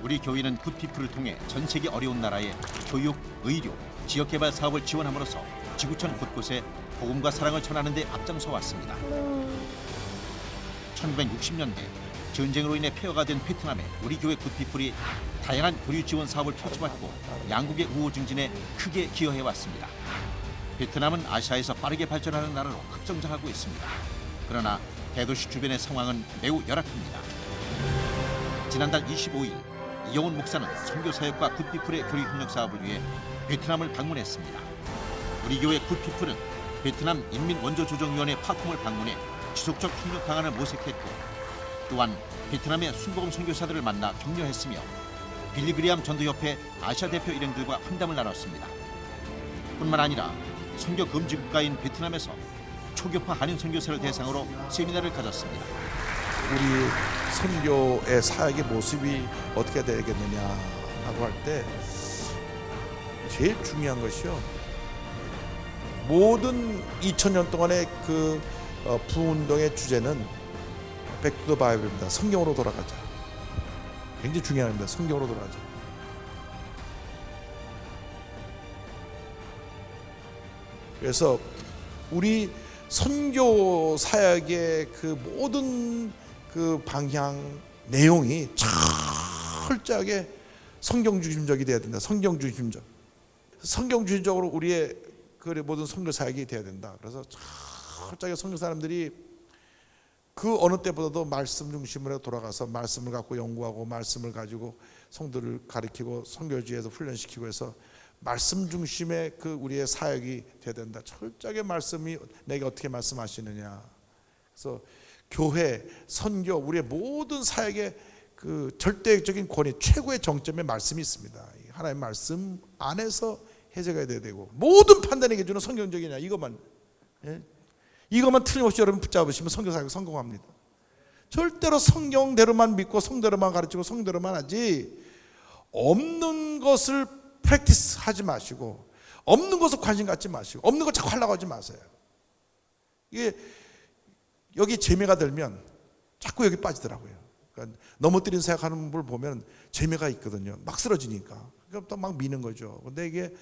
우리 교회는 굿피플을 통해 전 세계 어려운 나라에 교육, 의료, 지역개발 사업을 지원함으로써 지구촌 곳곳에 복음과 사랑을 전하는 데 앞장서 왔습니다. 1960년대 전쟁으로 인해 폐허가 된 베트남에 우리 교회 굿피플이 다양한 교류 지원 사업을 펼쳐왔고 양국의 우호 증진에 크게 기여해 왔습니다. 베트남은 아시아에서 빠르게 발전하는 나라로 급성장하고 있습니다. 그러나 대도시 주변의 상황은 매우 열악합니다. 지난달 25일 이영훈 목사는 선교사역과 굿피플의 교류 협력 사업을 위해 베트남을 방문했습니다. 우리 교회 굿피플은 베트남 인민원조조정위원회 파콩을 방문해 지속적 협력 방안을 모색했고 또한 베트남의 순복음 선교사들을 만나 격려했으며 빌리그리암 전도협회 아시아 대표 일행들과 환담을 나눴습니다. 뿐만 아니라 선교 금지 국가인 베트남에서 초교파 한인 선교사를 대상으로 세미나를 가졌습니다. 우리 선교의 사역의 모습이 어떻게 되겠느냐라고 할 때 제일 중요한 것이요. 모든 2000년 동안의 그 부운동의 주제는 백투더 바이블입니다. 성경으로 돌아가자. 굉장히 중요한 겁니다. 성경으로 돌아가자. 그래서 우리 선교 사역의 그 모든 그 방향 내용이 철저하게 성경 중심적이 돼야 된다. 성경 중심적. 성경 중심적으로 우리의 그 모든 선교 사역이 돼야 된다. 그래서 철저하게 선교 사람들이 그 어느 때보다도 말씀 중심으로 돌아가서 말씀을 갖고 연구하고 말씀을 가지고 성도를 가르치고 선교지에서 훈련시키고 해서 말씀 중심의 그 우리의 사역이 돼야 된다. 철저하게 말씀이 내게 어떻게 말씀하시느냐. 그래서 교회, 선교, 우리의 모든 사역의 그 절대적인 권위, 최고의 정점에 말씀이 있습니다. 하나님의 말씀 안에서 해석해야 되고 모든 판단의 기준은 성경적이냐 이것만. 예? 이것만 틀림없이 여러분 붙잡으시면 선교 사역 성공합니다. 절대로 성경대로만 믿고 성대로만 가르치고 성대로만 하지 없는 것을 프랙티스 하지 마시고 없는 것을 관심 갖지 마시고 없는 걸 자꾸 하려고 하지 마세요. 이게 여기 재미가 들면 자꾸 여기 빠지더라고요. 그러니까 넘어뜨린 사역하는 걸 보면 재미가 있거든요. 막 쓰러지니까. 그러니까 또 막 미는 거죠. 근데 이게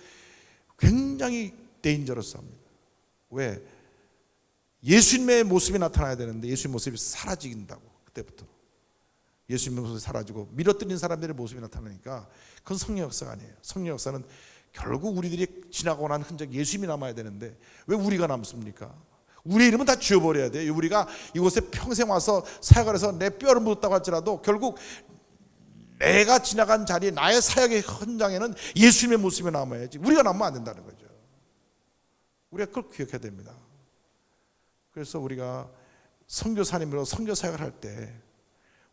굉장히 데인저러스합니다. 왜? 예수님의 모습이 나타나야 되는데 예수님의 모습이 사라진다고. 그때부터 예수님의 모습이 사라지고 밀어뜨린 사람들의 모습이 나타나니까 그건 성령 역사가 아니에요. 성령 역사는 결국 우리들이 지나고 난 흔적 예수님이 남아야 되는데 왜 우리가 남습니까? 우리의 이름은 다 지워버려야 돼요. 우리가 이곳에 평생 와서 사역을 해서 내 뼈를 묻었다고 할지라도 결국 내가 지나간 자리에 나의 사역의 현장에는 예수님의 모습이 남아야지 우리가 남으면 안 된다는 거죠. 우리가 그걸 기억해야 됩니다. 그래서 우리가 선교사님으로 선교 사역을 할 때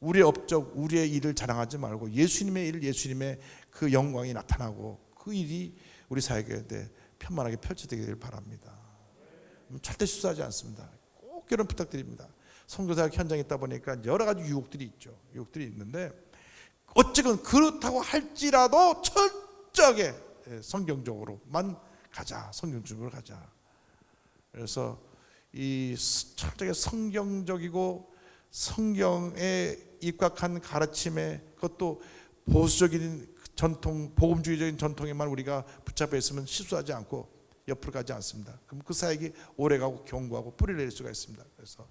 우리의 업적, 우리의 일을 자랑하지 말고 예수님의 일, 예수님의 그 영광이 나타나고 그 일이 우리 사역에 편만하게 펼쳐지길 바랍니다. 절대 실수하지 않습니다. 꼭 결혼 부탁드립니다. 선교 사역 현장에 있다 보니까 여러 가지 유혹들이 있죠. 유혹들이 있는데 어쨌든 그렇다고 할지라도 철저하게 성경적으로만 가자. 성경적으로 가자. 그래서 이 철저하게 성경적이고 성경에 입각한 가르침에 그것도 보수적인 전통, 복음주의적인 전통에만 우리가 붙잡혀 있으면 실수하지 않고 옆으로 가지 않습니다. 그럼 그 사역이 오래가고 견고하고 뿌리를 내릴 수가 있습니다. 그래서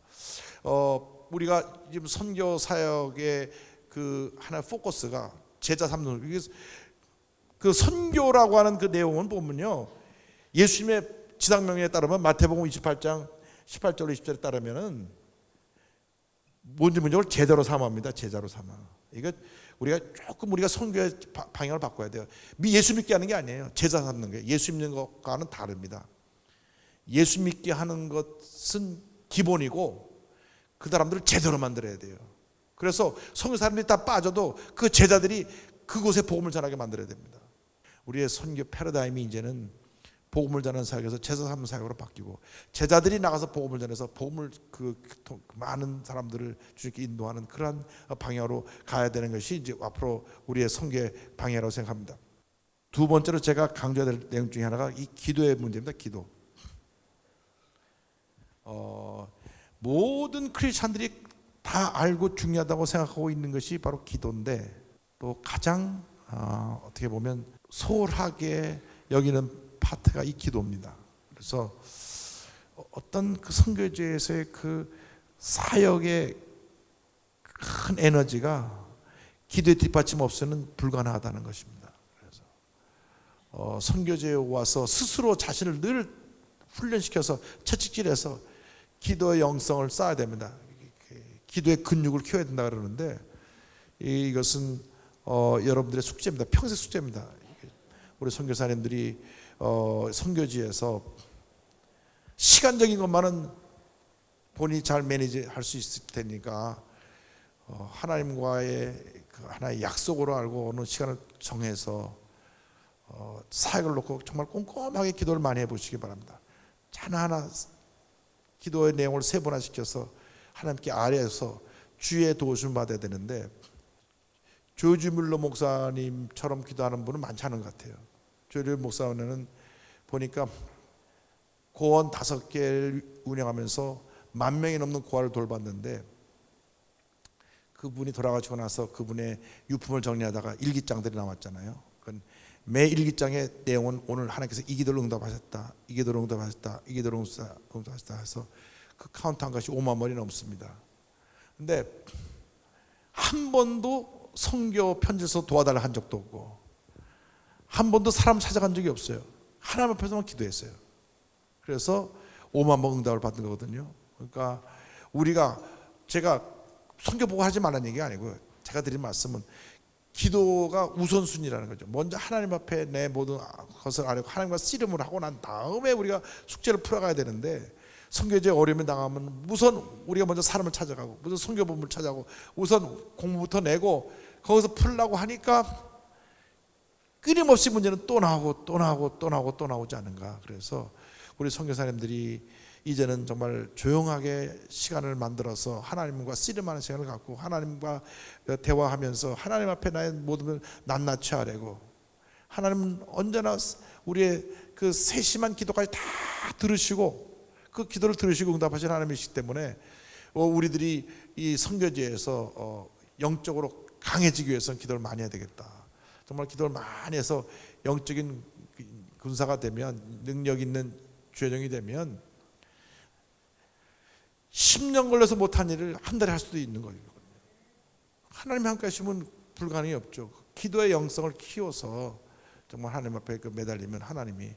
우리가 지금 선교 사역의 그 하나의 포커스가 제자 삼는 이게 그 선교라고 하는 그 내용은 보면요 예수님의 지상명령에 따르면 마태복음 28장 18절로 20절에 따르면은 뭔지 문제를 제자로 삼합니다. 제자로 삼아. 이거 우리가 선교의 방향을 바꿔야 돼요. 예수 믿게 하는 게 아니에요. 제자 삼는 게 예수 믿는 것과는 다릅니다. 예수 믿게 하는 것은 기본이고 그 사람들을 제대로 만들어야 돼요. 그래서 선교 사람들이 다 빠져도 그 제자들이 그곳에 복음을 전하게 만들어야 됩니다. 우리의 선교 패러다임이 이제는 복음을 전하는 사역에서 제자 삼는 사역으로 바뀌고 제자들이 나가서 복음을 전해서 복음을 그 많은 사람들을 주님께 인도하는 그러한 방향으로 가야 되는 것이 이제 앞으로 우리의 선교의 방향이라고 생각합니다. 두 번째로 제가 강조해야 될 내용 중에 하나가 이 기도의 문제입니다. 기도. 모든 크리스찬들이 다 알고 중요하다고 생각하고 있는 것이 바로 기도인데 또 가장 어떻게 보면 소홀하게 여기는 파트가 이 기도입니다. 그래서 어떤 그 선교제에서의 그 사역의 큰 에너지가 기도의 뒷받침 없이는 불가능하다는 것입니다. 그래서 선교제에 와서 스스로 자신을 늘 훈련시켜서 채찍질해서 기도의 영성을 쌓아야 됩니다. 기도의 근육을 키워야 된다 그러는데 이것은 여러분들의 숙제입니다. 평생 숙제입니다. 우리 선교사님들이 선교지에서 시간적인 것만은 본인이 잘 매니지할 수 있을 테니까 하나님과의 그 하나의 약속으로 알고 어느 시간을 정해서 사역을 놓고 정말 꼼꼼하게 기도를 많이 해보시기 바랍니다. 하나하나 기도의 내용을 세분화시켜서 하나님께 아뢰어서 주의 도우심을 받아야 되는데 조지 뮬러 목사님처럼 기도하는 분은 많지 않은 것 같아요. 조지 목사는 보니까 고원 5개를 운영하면서 10,000명이 넘는 고아를 돌봤는데 그분이 돌아가시고 나서 그분의 유품을 정리하다가 일기장들이 나왔잖아요. 매 일기장의 내용은 오늘 하나님께서 이 기도를 응답하셨다, 이 기도를 응답하셨다, 이 기도를 응답하셨다 해서 그 카운트한 것이 5만 번이 넘습니다. 근데 한 번도 선교 편지에서 도와달라 한 적도 없고 한 번도 사람 찾아간 적이 없어요. 하나님 앞에서만 기도했어요. 그래서 5만 번 응답을 받은 거거든요. 그러니까 제가 선교 보고 하지 말라는 얘기가 아니고요. 제가 드린 말씀은 기도가 우선순위라는 거죠. 먼저 하나님 앞에 내 모든 것을 아뢰고 하나님과 씨름을 하고 난 다음에 우리가 숙제를 풀어가야 되는데 선교제에 어려움이 당하면 우선 우리가 먼저 사람을 찾아가고 우선 선교본부를 찾아가고 우선 공부부터 내고 거기서 풀려고 하니까 끊임없이 문제는 또 나오지 않은가. 그래서 우리 선교사님들이 이제는 정말 조용하게 시간을 만들어서 하나님과 씨름하는 시간을 갖고 하나님과 대화하면서 하나님 앞에 나의 모든 걸 낱낱이 아뢰고 하나님은 언제나 우리의 그 세심한 기도까지 다 들으시고 그 기도를 들으시고 응답하신 하나님이시기 때문에 우리들이 이 선교지에서 영적으로 강해지기 위해서는 기도를 많이 해야 되겠다. 정말 기도를 많이 해서 영적인 군사가 되면 능력 있는 주여정이 되면 10년 걸려서 못한 일을 한 달에 할 수도 있는 거예요. 하나님이 함께 하시면 불가능이 없죠. 기도의 영성을 키워서 정말 하나님 앞에 매달리면 하나님이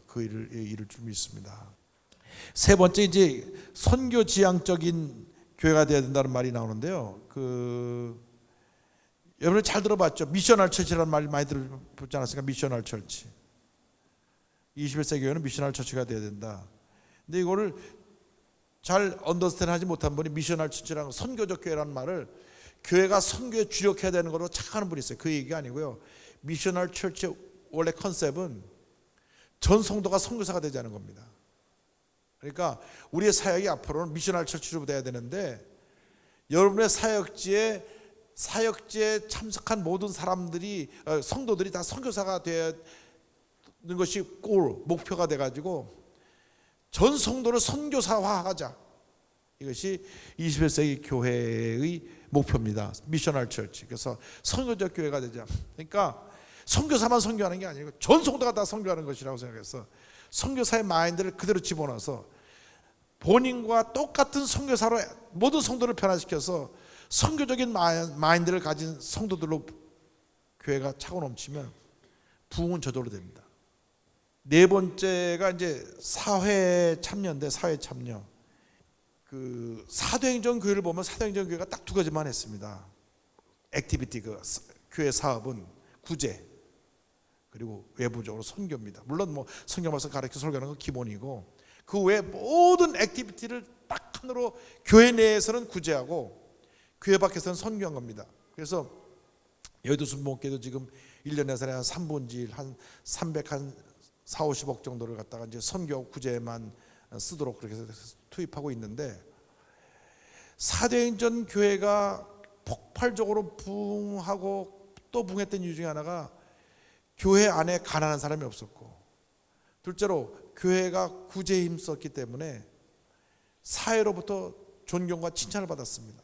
그 일을 이룰 줄 믿습니다. 세 번째 이제 선교 지향적인 교회가 되어야 된다는 말이 나오는데요. 여러분 잘 들어봤죠? 미셔널 처치라는 말 많이 들어보지 않았습니까? 미셔널 처치. 21세기 교회는 미셔널 처치가 되어야 된다. 근데 이거를 잘 언더스탠드 하지 못한 분이 미셔널 처치라는 선교적 교회라는 말을 교회가 선교에 주력해야 되는 거로 착각하는 분이 있어요. 그 얘기가 아니고요. 미셔널 처치의 원래 컨셉은 전 성도가 선교사가 되자는 겁니다. 그러니까 우리의 사역이 앞으로는 미셔널 처치로 돼야 되는데 여러분의 사역지에 참석한 모든 사람들이 성도들이 다 선교사가 되는 것이 목표가 돼가지고 전 성도를 선교사화하자. 이것이 21세기 교회의 목표입니다. 미셔널 처치. 그래서 선교적 교회가 되자. 그러니까 선교사만 선교하는 게 아니고 전 성도가 다 선교하는 것이라고 생각해서 선교사의 마인드를 그대로 집어넣어서 본인과 똑같은 선교사로 모든 성도를 변화시켜서 선교적인 마인드를 가진 성도들로 교회가 차고 넘치면 부흥은 저절로 됩니다. 네 번째가 이제 사회 참여인데 사회 참여. 그 사도행전 교회를 보면 사도행전 교회가 딱 2가지만 했습니다. 액티비티 교회 사업은 구제 그리고 외부적으로 선교입니다. 물론 뭐 성경 말씀 가르쳐 설교하는 건 기본이고 그 외에 모든 액티비티를 딱 하나로 교회 내에서는 구제하고 교회 밖에서는 선교한 겁니다. 그래서 여의도 순복음교회도 지금 1년에 한 3분지 한 4-50억 정도를 갖다가 이제 선교 구제만 쓰도록 그렇게 해서 투입하고 있는데 사도행전 교회가 폭발적으로 부흥하고 또 부흥했던 이유 중에 하나가 교회 안에 가난한 사람이 없었고 둘째로 교회가 구제에 힘썼기 때문에 사회로부터 존경과 칭찬을 받았습니다.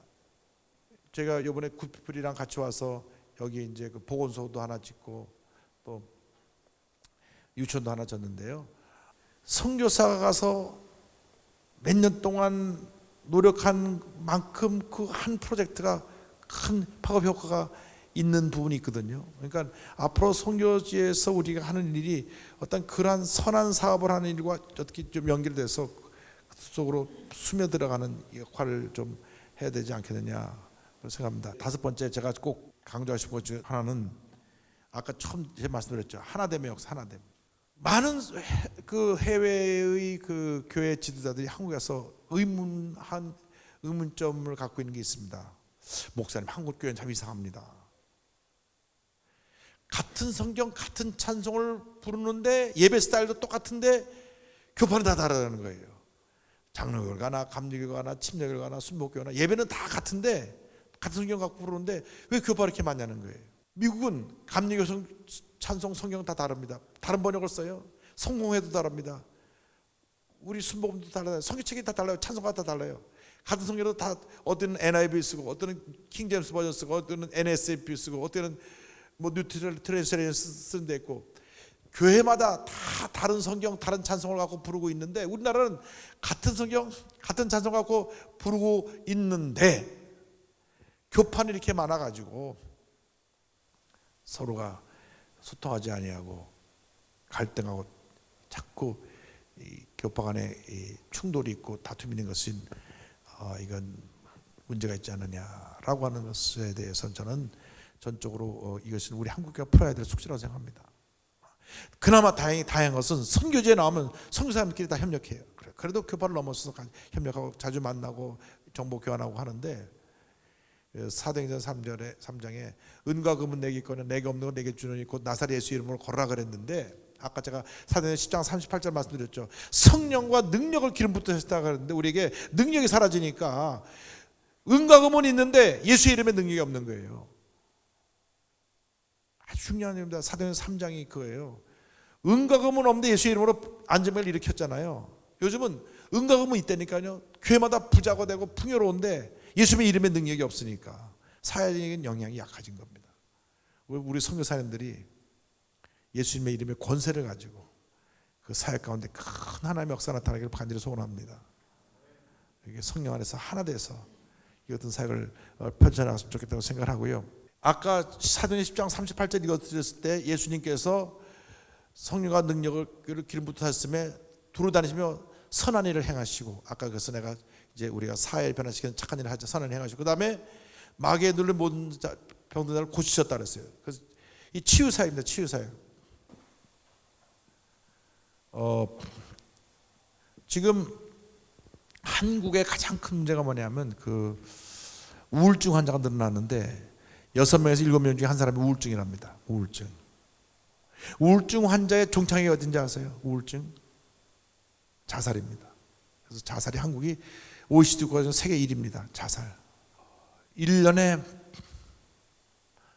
제가 이번에 굿피플이랑 같이 와서 여기 이제 그 보건소도 하나 짓고 또 유치원도 하나 졌는데요. 선교사가 가서 몇 년 동안 노력한 만큼 그 한 프로젝트가 큰 파급 효과가 있는 부분이 있거든요. 그러니까 앞으로 선교지에서 우리가 하는 일이 어떤 그러한 선한 사업을 하는 일과 어떻게 좀 연결돼서 그쪽으로 스며들어가는 역할을 좀 해야 되지 않겠느냐 생각합니다. 다섯 번째 제가 꼭 강조하고 싶은 것 중 하나는 아까 처음 제 말씀드렸죠. 하나됨의 역사, 하나됨. 많은 그 해외의 그 교회 지도자들이 한국에 와서 의문점을 갖고 있는 게 있습니다. 목사님, 한국 교회는 참 이상합니다. 같은 성경, 같은 찬송을 부르는데 예배 스타일도 똑같은데 교파는 다 다르다는 거예요. 장로교를 가나 감리교를 가나 침례교를 가나 순복교나 예배는 다 같은데 같은 성경 갖고 부르는데 왜 교파가 이렇게 많냐는 거예요. 미국은 감리교 찬송 성경 다 다릅니다. 다른 번역을 써요. 성공회도 다릅니다. 우리 순복음도 달라요. 성경책이 다 달라요. 찬송가 다 달라요. 같은 성경도 다 어떤 NIV 쓰고 어떤 킹제임스 버전 쓰고 어떤 NSFP 쓰고 어떤 뭐 뉴트럴 트랜스레이션 쓰는 데 있고 교회마다 다 다른 성경 다른 찬송을 갖고 부르고 있는데 우리나라는 같은 성경 같은 찬송 갖고 부르고 있는데 교판이 이렇게 많아가지고 서로가 소통하지 아니하고 갈등하고 자꾸 이 교파 간에 이 충돌이 있고 다툼이 있는 것은 이건 문제가 있지 않느냐라고 하는 것에 대해서는 저는 전적으로 이것은 우리 한국교회가 풀어야 될 숙제라고 생각합니다. 그나마 다행한 것은 선교제에 나오면 선교사님들끼리 다 협력해요. 그래도 교파를 넘어서서 협력하고 자주 만나고 정보 교환하고 하는데 사도행전 3장에 은과 금은 내게 있거든 내게 없는 건 내게 주노니 곧 나사렛 예수 이름으로 걸으라 그랬는데 아까 제가 사도행전 10장 38절 말씀드렸죠. 성령과 능력을 기름 붓으셨다 그랬는데 우리에게 능력이 사라지니까 은과 금은 있는데 예수의 이름에 능력이 없는 거예요. 아주 중요한 일입니다. 사도행전 3장이 그거예요. 은과 금은 없는데 예수의 이름으로 안전벨을 일으켰잖아요. 요즘은 은과 금은 있다니까요. 교회마다 부자가 되고 풍요로운데 예수의 이름에 능력이 없으니까 사회적인 영향이 약해진 겁니다. 우리 선교사님들이 예수님의 이름의 권세를 가지고 그 사회 가운데 큰 하나님의 역사 나타나기를 간절히 소원합니다. 이게 성령 안에서 하나 돼서 이 같은 사역을 펼쳐나갔으면 좋겠다고 생각을 하고요. 아까 사도행전 10장 38절 읽어드렸을 때 예수님께서 성령과 능력을 기름 붓으셨음에 두루 다니시며 선한 일을 행하시고 아까 그래서 내가 이제 우리가 사회를 변화시키는 착한 일을 하자 선한 일을 행하시고 그 다음에 마귀에 눌린 모든 병든 자를 고치셨다 그랬어요. 그래서 이 치유사역입니다. 치유사역. 지금 한국의 가장 큰 문제가 뭐냐면 그 우울증 환자가 늘어났는데 6명에서 7명 중에 한 사람이 우울증이랍니다. 우울증 환자의 종착역이 어딘지 아세요? 우울증 자살입니다. 그래서 자살이 한국이 OECD 국가에서 세계 1위입니다. 자살 1년에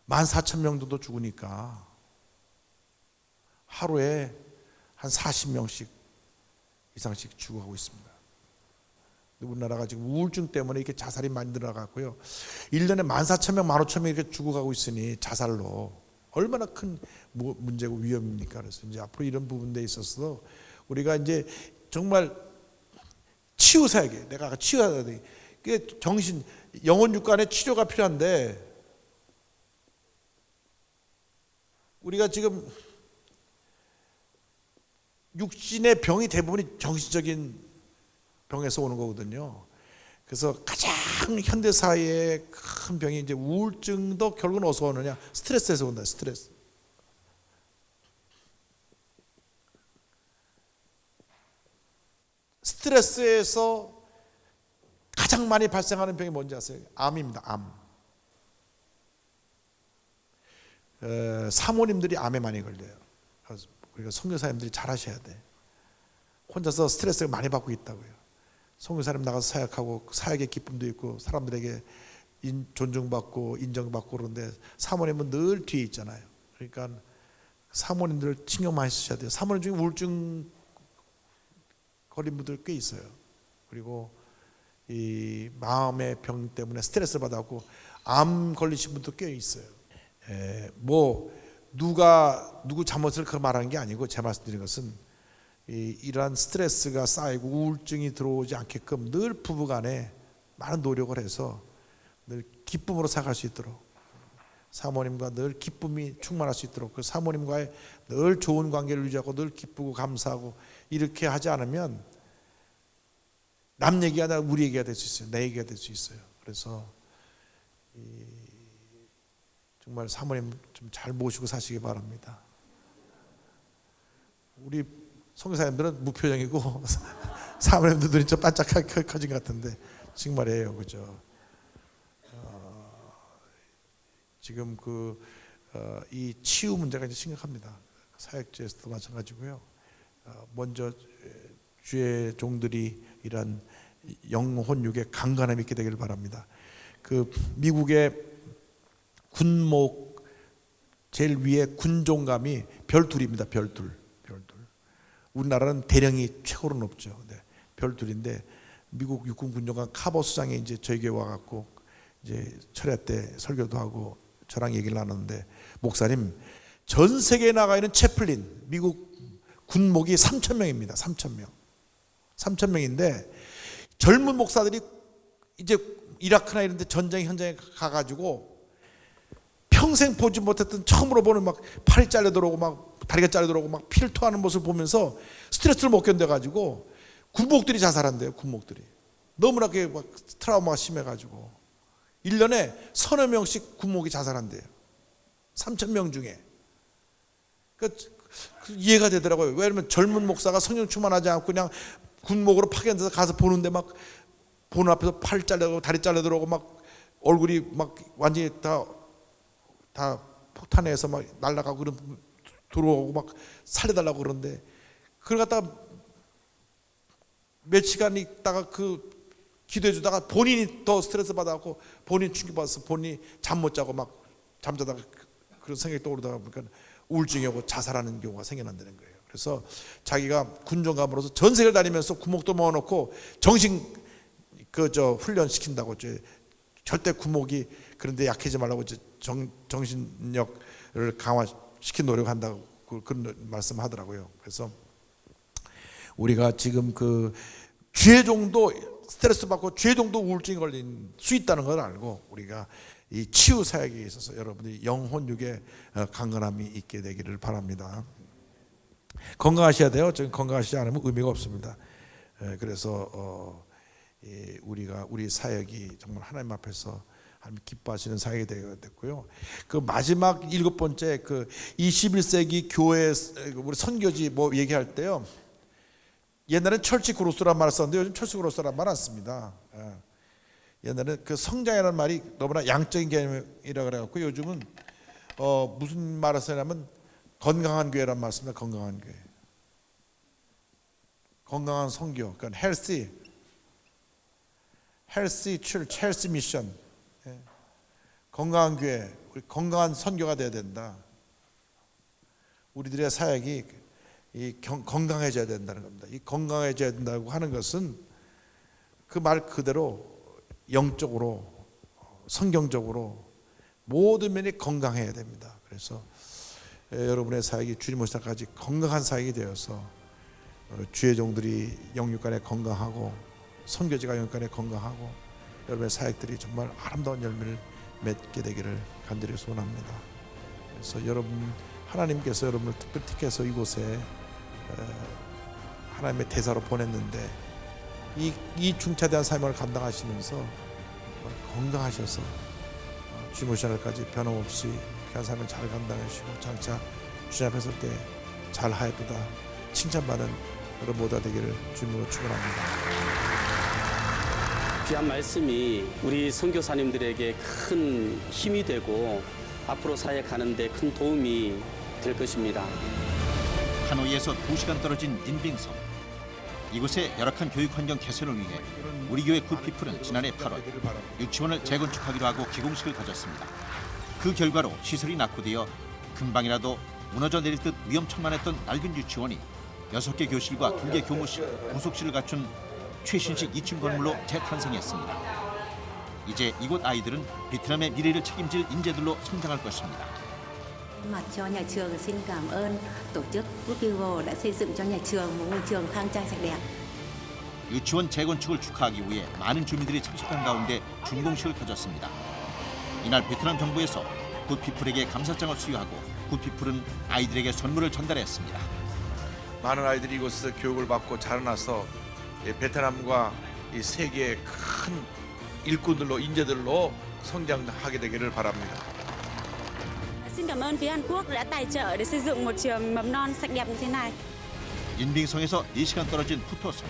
14,000명 정도 죽으니까 하루에 한 40명씩 이상씩 죽어가고 있습니다. 우리나라가 지금 우울증 때문에 이렇게 자살이 많이 늘어나갔고요. 1년에 14,000명, 15,000명 이렇게 죽어가고 있으니 자살로 얼마나 큰 문제고 위험입니까? 그래서 이제 앞으로 이런 부분에 있어서 우리가 이제 정말 치유사역에 내가 아까 치유하다 그게 정신 영혼 육간의 치료가 필요한데 우리가 지금 육신의 병이 대부분이 정신적인 병에서 오는 거거든요. 그래서 가장 현대사회의 큰 병이 이제 우울증도 결국은 어디서 오느냐? 스트레스에서 온다. 스트레스. 스트레스에서 가장 많이 발생하는 병이 뭔지 아세요? 암입니다. 암. 사모님들이 암에 많이 걸려요. 그래서 우리가 선교사님들이 잘 하셔야 돼. 혼자서 스트레스를 많이 받고 있다고요. 선교사님 나가서 사역하고 사역의 기쁨도 있고 사람들에게 존중받고 인정받고 그러는데 사모님은 늘 뒤에 있잖아요. 그러니까 사모님들 신경 많이 쓰셔야 돼요. 사모님 중에 우울증 걸린 분들 꽤 있어요. 그리고 이 마음의 병 때문에 스트레스 받았고 암 걸리신 분도 꽤 있어요. 뭐 누구 잘못을 그 말하는 게 아니고, 제 말씀드린 것은 이러한 스트레스가 쌓이고 우울증이 들어오지 않게끔 늘 부부간에 많은 노력을 해서 늘 기쁨으로 살아갈 수 있도록, 사모님과 늘 기쁨이 충만할 수 있도록, 그 사모님과의 늘 좋은 관계를 유지하고 늘 기쁘고 감사하고, 이렇게 하지 않으면 남 얘기가 아니라 우리 얘기가 될 수 있어요. 내 얘기가 될 수 있어요. 그래서 정말 사모님 좀 잘 모시고 사시기 바랍니다. 우리 선교사님들은 무표정이고 사모님들 눈이 좀 반짝하게 커진 것 같은데 정말이에요, 그죠? 지금 이 치유 문제가 이제 심각합니다. 사역지에서도 마찬가지고요. 먼저 주의 종들이 이런 영혼육의 강건함이 있게 되기를 바랍니다. 그 미국의 군목 제일 위에 군종감이 별둘입니다. 별둘. 우리나라는 대령이 최고로 높죠. 네, 별둘인데 미국 육군 군종감 카버 수장이 이제 저희 교회 와갖고 이제 철야 때 설교도 하고 저랑 얘기를 나눴는데, 목사님, 전 세계에 나가 있는 채플린 미국 군목이 3,000명입니다. 3,000명인데 젊은 목사들이 이제 이라크나 이런 데 전쟁 현장에 가가지고 평생 보지 못했던, 처음으로 보는 막 팔이 잘려 들어오고 막 다리가 잘려 들어오고 막 피를 토하는 모습을 보면서 스트레스를 못 견뎌가지고 군목들이 자살한대요. 군목들이 너무나 그게 막 트라우마가 심해가지고 1년에 서너 명씩 군목이 자살한대요. 3,000명 중에. 그러니까 이해가 되더라고요. 왜냐하면 젊은 목사가 성령 충만하지 않고 그냥 군목으로 파견돼서 가서 보는데 막 보는 앞에서 팔 잘려고 다리 잘려 들어오고 막 얼굴이 막 완전히 다 폭탄에서 막 날아가고 들어오고 막 살려달라고 그러는데, 그걸 갖다가 며칠간 있다가 기도해 주다가 본인이 더 스트레스 받아갖고 본인 충격받아서 본인이 잠 못 자고 막 잠자다가 그런 생각이 떠오르다가 보니까 우울증이 오고 자살하는 경우가 생겨난다는 거예요. 그래서 자기가 군종감으로서 전 세계를 다니면서 구목도 모아놓고 정신 훈련시킨다고, 절대 구목이 그런데 약해지지 말라고 정신력을 강화시킨 노력한다고 그런 말씀하더라고요. 그래서 우리가 지금 죄종도 스트레스 받고 죄종도 우울증이 걸린 수 있다는 걸 알고, 우리가 이 치유 사역에 있어서 여러분들이 영혼육의 강건함이 있게 되기를 바랍니다. 건강하셔야 돼요. 지금 건강하시지 않으면 의미가 없습니다. 그래서 우리 사역이 정말 하나님 앞에서 하나님 기뻐하시는 사역이 되었고요. 그 마지막 7번째 21세기 교회 우리 선교지 뭐 얘기할 때요. 옛날엔 철치 그로스란 말을 썼는데 요즘 철치 그로스란 말 안 씁니다. 옛날에는 성장이라는 말이 너무나 양적인 개념이라 그래갖고 요즘은 무슨 말을 쓰냐면 건강한 교회란 말 씁니다. 건강한 교회, 건강한 선교, 그러니까 healthy church, healthy mission. 건강한 교회, 우리 건강한 선교가 돼야 된다. 우리들의 사역이 건강해져야 된다는 겁니다. 이 건강해져야 된다고 하는 것은 그 말 그대로 영적으로, 성경적으로 모든 면이 건강해야 됩니다. 그래서 여러분의 사역이 주님 오실 때까지 건강한 사역이 되어서 주의 종들이 영육간에 건강하고 선교지가 영육간에 건강하고 여러분의 사역들이 정말 아름다운 열매를 맺게 되기를 간절히 소원합니다. 그래서 하나님께서 여러분을 특별히 택해서 이곳에 하나님의 대사로 보냈는데 이 중차대한 사명을 감당하시면서 건강하셔서 주님 오실 날까지 변함없이 귀한 삶을 잘 감당하시고 장차 주님 앞에 설 때 잘하였도다 칭찬받는 여러분 모두가 되기를 주님으로 축원합니다. 귀한 말씀이 우리 선교사님들에게 큰 힘이 되고 앞으로 사역하는 데 큰 도움이 될 것입니다. 하노이에서 2시간 떨어진 닌빙성. 이곳의 열악한 교육 환경 개선을 위해 우리 교회 굿피플은 지난해 8월 유치원을 재건축하기로 하고 기공식을 가졌습니다. 그 결과로 시설이 낙후되어 금방이라도 무너져 내릴 듯 위험천만했던 낡은 유치원이 6개 교실과 2개 교무실, 부속실을 갖춘 최신식 2층 건물로 재탄생했습니다. 이제 이곳 아이들은 베트남의 미래를 책임질 인재들로 성장할 것입니다. Mặt cho nhà trường xin cảm ơn tổ chức Woodvivo đã xây dựng cho nhà trường một ngôi trường khang trang sạch đẹp. 유치원 재건축을 축하하기 위해 많은 주민들이 참석한 가운데 준공식을 가졌습니다. 이날 베트남 정부에서 굿피플에게 감사장을 수여하고 굿피플은 아이들에게 선물을 전달했습니다. 많은 아이들이 이곳에서 교육을 받고 자라나서 베트남과 이 세계의 큰 일꾼들로 인재들로 성장하게 되기를 바랍니다. Xin cảm ơn phía Hàn Quốc đã tài trợ để xây dựng một trường mầm non sạch đẹp như thế này. 인빙성에서 4시간 떨어진 푸토성.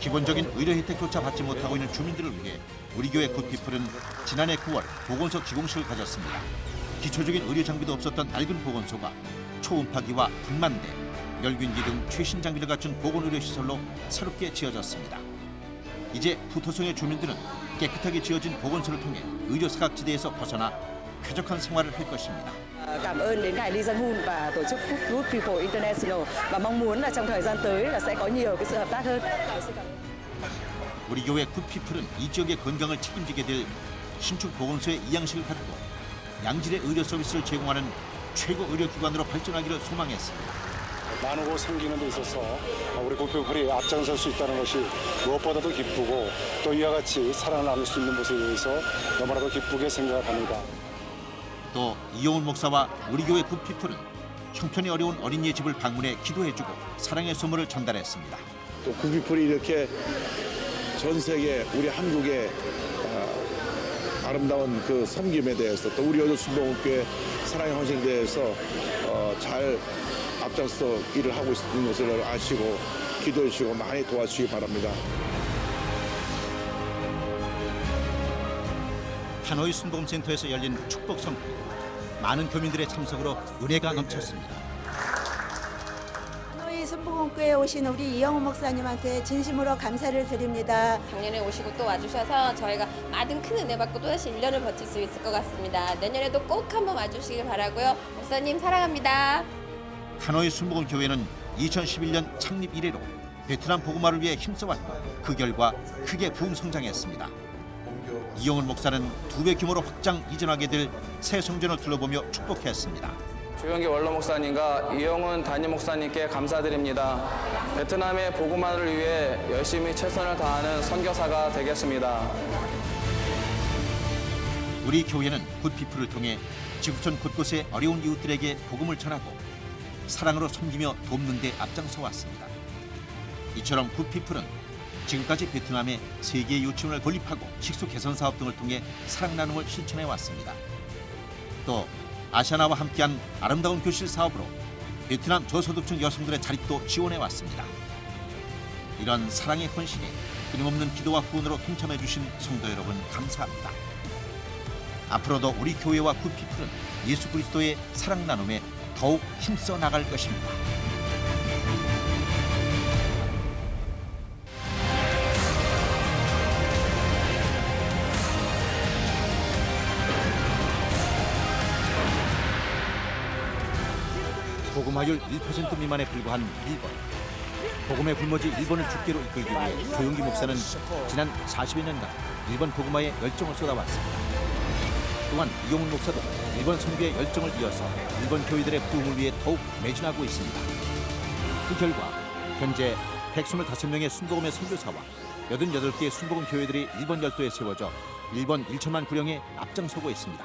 기본적인 의료 혜택조차 받지 못하고 있는 주민들을 위해 우리 교회 굿피플은 지난해 9월 보건소 기공식을 가졌습니다. 기초적인 의료 장비도 없었던 낡은 보건소가 초음파기와 분만대, 멸균기 등 최신 장비를 갖춘 보건의료시설로 새롭게 지어졌습니다. 이제 푸토성의 주민들은 깨끗하게 지어진 보건소를 통해 의료 사각지대에서 벗어나 쾌적한 생활을 할 것입니다. Cảm ơn đến ngài Lee Jong-hun và tổ chức Good People International và mong muốn là trong thời gian tới là sẽ có nhiều cái sự hợp tác hơn. 우리 교회 굿피플은 이 지역의 건강을 책임지게 될 신축 보건소의 이양식을 갖고 양질의 의료 서비스를 제공하는 최고 의료기관으로 발전하기를 소망했습니다. 나누고 생기는 데 있어서 우리 굿피플이 앞장설 수 있다는 것이 무엇보다도 기쁘고 또 이와 같이 사랑을 나눌 수 있는 것에 대해서 너무나도 기쁘게 생각합니다. 또 이용훈 목사와 우리 교회 굿피플은 형편이 어려운 어린이의 집을 방문해 기도해주고 사랑의 선물을 전달했습니다. 또 굿피플이 이렇게 전 세계 우리 한국의 아름다운 그 섬김에 대해서 또 우리 여자 순복음교회 사랑의 헌신에 대해서 잘 앞장서 일을 하고 있는 것을 아시고 기도해 주시고 많이 도와주시기 바랍니다. 하노이 순복음센터에서 열린 축복 성회. 많은 교민들의 참석으로 은혜가 넘쳤습니다. 하노이 순복음교회에 오신 우리 이영호 목사님한테 진심으로 감사를 드립니다. 작년에 오시고 또 와주셔서 저희가 많은 큰 은혜 받고 또다시 1년을 버틸 수 있을 것 같습니다. 내년에도 꼭 한번 와주시길 바라고요. 목사님 사랑합니다. 하노이 순복음교회는 2011년 창립 이래로 베트남 복음화를 위해 힘써왔고 그 결과 크게 부흥성장했습니다. 이용훈 목사는 2배 규모로 확장 이전하게 될 새 성전을 둘러보며 축복했습니다. 조영기 원로 목사님과 이영훈 담임 목사님께 감사드립니다. 베트남의 복음화를 위해 열심히 최선을 다하는 선교사가 되겠습니다. 우리 교회는 굿피플을 통해 지구촌 곳곳의 어려운 이웃들에게 복음을 전하고 사랑으로 섬기며 돕는 데 앞장서 왔습니다. 이처럼 굿피플은 지금까지 베트남에 세계 유치원을 건립하고 식수 개선 사업 등을 통해 사랑 나눔을 실천해 왔습니다. 또 아시아나와 함께한 아름다운 교실 사업으로 베트남 저소득층 여성들의 자립도 지원해 왔습니다. 이런 사랑의 헌신에 끊임없는 기도와 후원으로 동참해 주신 성도 여러분 감사합니다. 앞으로도 우리 교회와 굿피플은 예수 그리스도의 사랑 나눔에 더욱 힘써 나갈 것입니다. 복음화율 1% 미만에 불과한 일본. 복음의 불모지 일본을 주께로 이끌기 위해 조용기 목사는 지난 40여 년간 일본 복음화에 열정을 쏟아왔습니다. 또한 이용훈 목사도 일본 선교의 열정을 이어서 일본 교회들의 부흥을 위해 더욱 매진하고 있습니다. 그 결과 현재 125명의 순복음의 선교사와 88개의 순복음 교회들이 일본 열도에 세워져 일본 1천만 구령에 앞장서고 있습니다.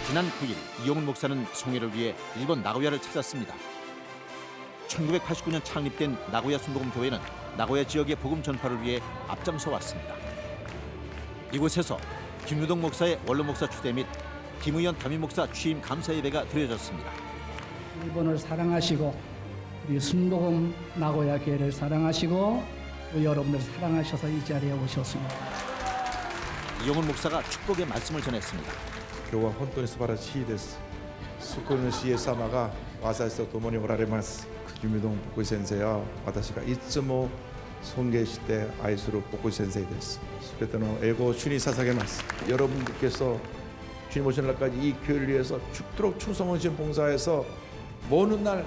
지난 9일 이용훈 목사는 성회를 위해 일본 나고야를 찾았습니다. 1989년 창립된 나고야 순복음교회는 나고야 지역의 복음 전파를 위해 앞장서 왔습니다. 이곳에서 김유동 목사의 원로 목사 추대 및 김의연 담임 목사 취임 감사 예배가 드려졌습니다. 일본을 사랑하시고 우리 순복음 나고야 교회를 사랑하시고 또 여러분들 사랑하셔서 이 자리에 오셨습니다. 이용훈 목사가 축복의 말씀을 전했습니다. 今日は本当に素晴らしいです。救い主イエス様が私と共におられます。キムドン牧師先生は私がいつも尊敬して愛する牧師先生です。すべての栄光を主に捧げます。 여러분들께서 주님 오시는 날까지 이 교회를 위해서 죽도록 충성하신 봉사에서 먼 날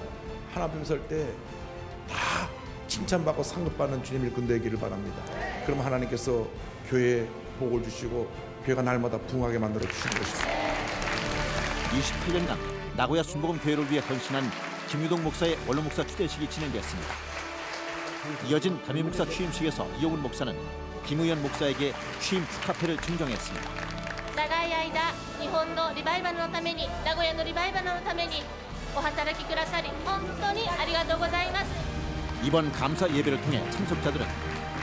하나님 설 때 다 칭찬받고 상급받는 주님 일꾼 되기를 바랍니다. 그럼 하나님께서 교회에 복을 주시고 교회가 날마다 부흥하게 만들어 주시는 것입니다. 28년간 나고야 순복음 교회를 위해 헌신한 김유동 목사의 원로 목사 추대식이 진행됐습니다. 이어진 담임 목사 취임식에서 이용훈 목사는 김의연 목사에게 취임 축하패를 증정했습니다. 長い間日本のリバイバルのために名古屋のリバイバルのためにお働きくださり本当にありがとうございます。 이번 감사 예배를 통해 참석자들은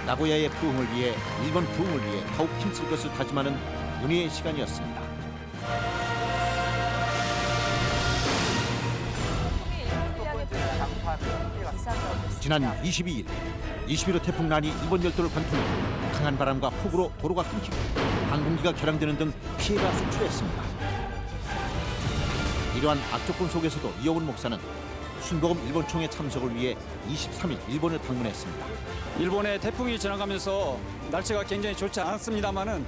나고야의 부흥을 위해 일본 부흥을 위해 더욱 힘쓸 것을 다짐하는 은혜의 시간이었습니다. 지난 22일 21호 태풍 난이 일본 열도를 관통해 강한 바람과 폭우로 도로가 끊기고 항공기가 결항되는 등 피해가 속출했습니다. 이러한 악조건 속에서도 이용훈 목사는 순복음 일본 총회 참석을 위해 23일 일본을 방문했습니다. 일본의 태풍이 지나가면서 날씨가 굉장히 좋지 않았습니다만은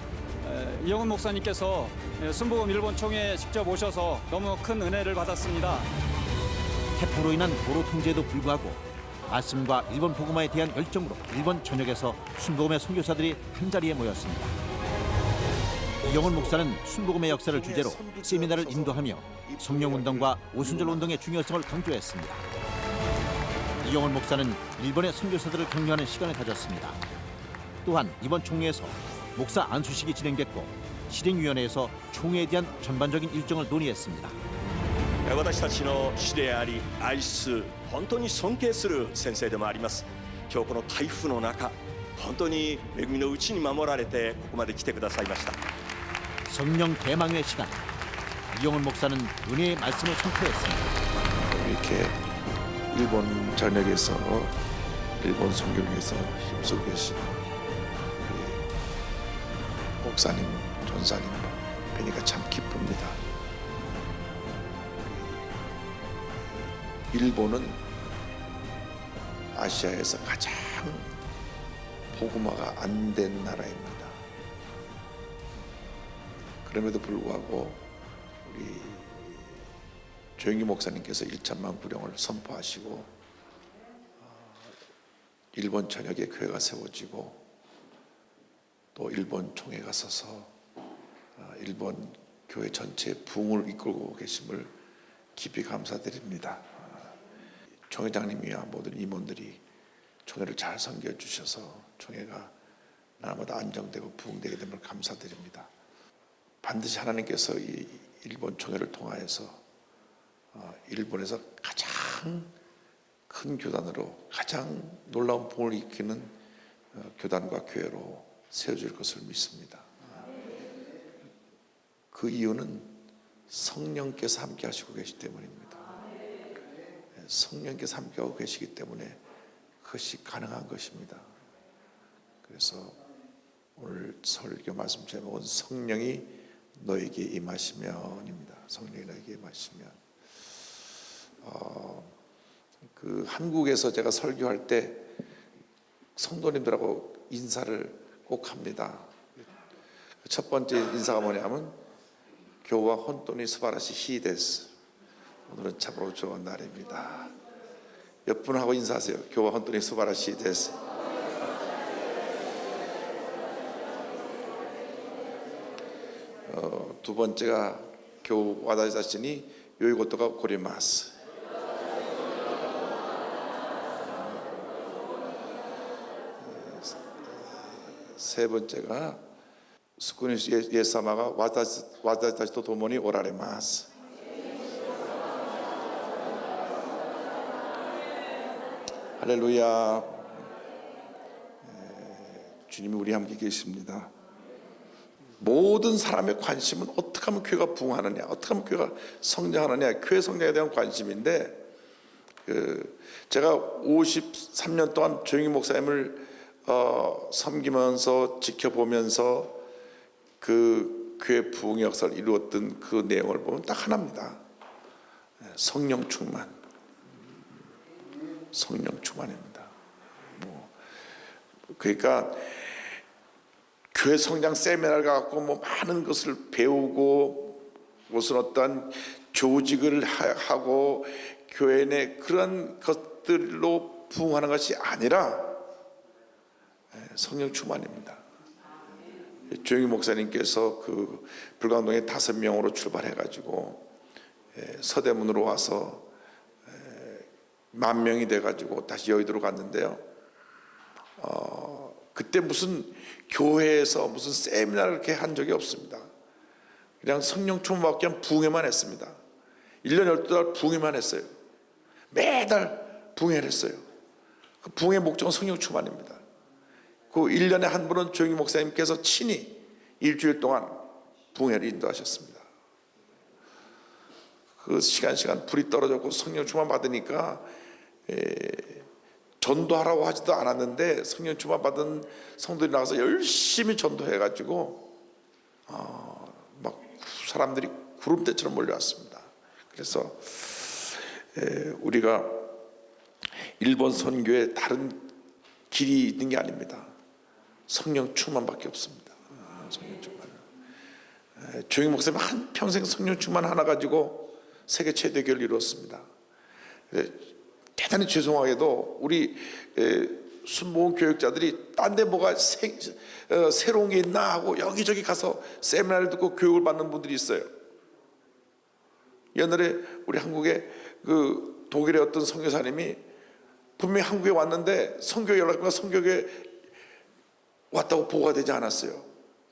이용훈 목사님께서 순복음 일본 총회에 직접 오셔서 너무 큰 은혜를 받았습니다. 태풍으로 인한 도로 통제에도 불구하고 말씀과 일본 복음화에 대한 열정으로 일본 전역에서 순복음의 선교사들이 한자리에 모였습니다. 이용훈 목사는 순복음의 역사를 주제로 세미나를 인도하며 성령운동과 오순절운동의 중요성을 강조했습니다. 이용훈 목사는 일본의 선교사들을 격려하는 시간을 가졌습니다. 또한 이번 총회에서 목사 안수식이 진행됐고 실행위원회에서 총회에 대한 전반적인 일정을 논의했습니다. 私たちの師であり愛す本当に尊敬する先生でもあります。今日この台風の中本当に恵みのうちに守られてここまで来てくださいました。 성령 대망의 시간. 이용훈 목사는 은혜의 말씀을 선포했습니다. 이렇게 일본 전역에서 일본 선교를 위해서 힘쓰고 계신 우리 목사님, 전사님 뵈니까 참 기쁩니다. 일본은 아시아에서 가장 복음화가 안 된 나라입니다. 그럼에도 불구하고 우리 조영기 목사님께서 1천만 구령을 선포하시고 일본 전역에 교회가 세워지고 또 일본 총회가 서서 일본 교회 전체 부흥을 이끌고 계심을 깊이 감사드립니다. 총회장님이와 모든 임원들이 총회를 잘 섬겨 주셔서 총회가 날마다 안정되고 부흥되게 됨을 감사드립니다. 반드시 하나님께서 이 일본 총회를 통하여서 일본에서 가장 큰 교단으로 가장 놀라운 부흥을 일으키는 교단과 교회로 세워질 것을 믿습니다. 그 이유는 성령께서 함께 하시고 계시기 때문입니다. 성령께서 함께하고 계시기 때문에 그것이 가능한 것입니다. 그래서 오늘 설교 말씀 제목은 성령이 너에게 임하시면입니다. 성령이 너에게 임하시면. 그 한국에서 제가 설교할 때 성도님들하고 인사를 꼭 합니다. 첫 번째 인사가 뭐냐면 교와 혼돈이 스바라시 히데스. 오늘은 참으로 좋은 날입니다. 몇 분하고 인사하세요. 교와 혼돈이 스바라시 히데스. 두 번째가 교 와다자신이 요이고토가 고리마스. 세 번째가 스쿠니 예사마가 와다자시토 도모니 오라레마스. 할렐루야. 주님이 우리 함께 계십니다. 모든 사람의 관심은 어떻게 하면 교회가 부흥하느냐, 어떻게 하면 교회가 성장하느냐, 교회 성장에 대한 관심인데, 제가 53년 동안 조영기 목사님을 섬기면서 지켜보면서 그 교회 부흥의 역사를 이루었던 그 내용을 보면 딱 하나입니다. 성령 충만. 성령 충만입니다. 그러니까 교회 성장 세미나를 갖고 많은 것을 배우고 무슨 어떤 조직을 하고 교회 내 그런 것들로 부흥하는 것이 아니라 성령 충만입니다. 조영희 목사님께서 그 불광동에 5명으로 출발해가지고 서대문으로 와서 10,000명이 돼가지고 다시 여의도로 갔는데요. 그때 무슨 교회에서 무슨 세미나를 이렇게 한 적이 없습니다. 그냥 성령 충만밖에 한 부흥회만 했습니다. 1년 12달 부흥회만 했어요. 매달 부흥회를 했어요. 그 부흥의 목적은 성령 충만입니다. 그 1년에 한 번은 조영희 목사님께서 친히 일주일 동안 부흥회를 인도하셨습니다. 그 시간 불이 떨어졌고 성령 충만 받으니까 전도하라고 하지도 않았는데 성령 충만 받은 성도들이 나가서 열심히 전도해가지고 막 사람들이 구름대처럼 몰려왔습니다. 그래서 우리가 일본 선교에 다른 길이 있는 게 아닙니다. 성령 충만밖에 없습니다. 성령 충만. 조영희 목사님 한 평생 성령 충만 하나 가지고 세계 최대 교회를 이루었습니다. 대단히 죄송하게도 우리 순복음 교육자들이 딴 데 뭐가 새로운 게 있나 하고 여기저기 가서 세미나를 듣고 교육을 받는 분들이 있어요. 옛날에 우리 한국에 그 독일의 어떤 선교사님이 분명히 한국에 왔는데 선교 연락과 선교에 왔다고 보고가 되지 않았어요.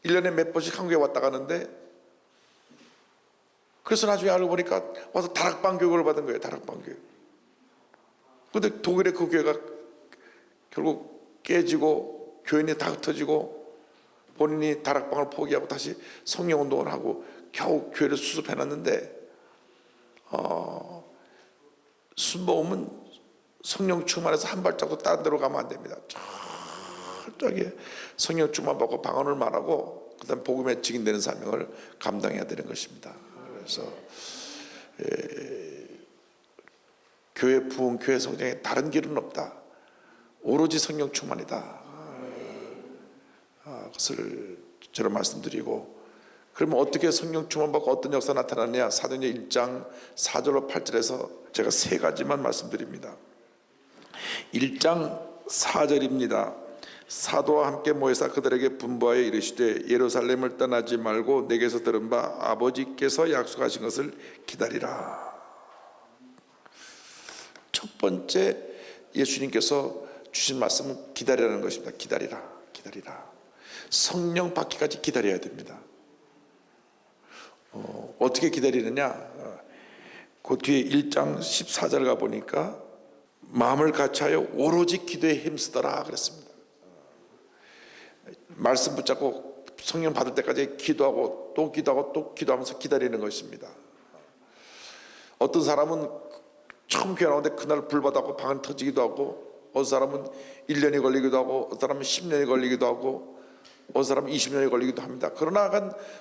1년에 몇 번씩 한국에 왔다 가는데 그래서 나중에 알고 보니까 와서 다락방 교육을 받은 거예요. 다락방 교육. 그런데 독일의 그 교회가 결국 깨지고 교인이 다 흩어지고 본인이 다락방을 포기하고 다시 성령운동을 하고 겨우 교회를 수습해놨는데 순복음은 성령 충만해서 한 발짝도 다른 데로 가면 안 됩니다. 철저하게 성령 충만 받고 방언을 말하고 그다음 복음의 증인되는 사명을 감당해야 되는 것입니다. 그래서 교회 부흥, 교회 성장에 다른 길은 없다. 오로지 성령 충만이다. 그것을 저는 말씀드리고, 그러면 어떻게 성령 충만 받고 어떤 역사 나타나느냐? 사도행전 1장 4절로 8절에서 제가 3가지만 말씀드립니다. 1장 4절입니다. 사도와 함께 모여서 그들에게 분부하여 이르시되 예루살렘을 떠나지 말고 내게서 들은 바 아버지께서 약속하신 것을 기다리라. 첫 번째 예수님께서 주신 말씀은 기다리라는 것입니다. 기다리라. 성령 받기까지 기다려야 됩니다. 어떻게 기다리느냐? 그 뒤에 1장 14절 가보니까 마음을 같이하여 오로지 기도에 힘쓰더라 그랬습니다. 말씀 붙잡고 성령 받을 때까지 기도하고 또 기도하고 또 기도하면서 기다리는 것입니다. 어떤 사람은 처음 교회 나오는데 그날 불받아고 방언 터지기도 하고, 어떤 사람은 1년이 걸리기도 하고, 어떤 사람은 10년이 걸리기도 하고, 어떤 사람은 20년이 걸리기도 합니다. 그러나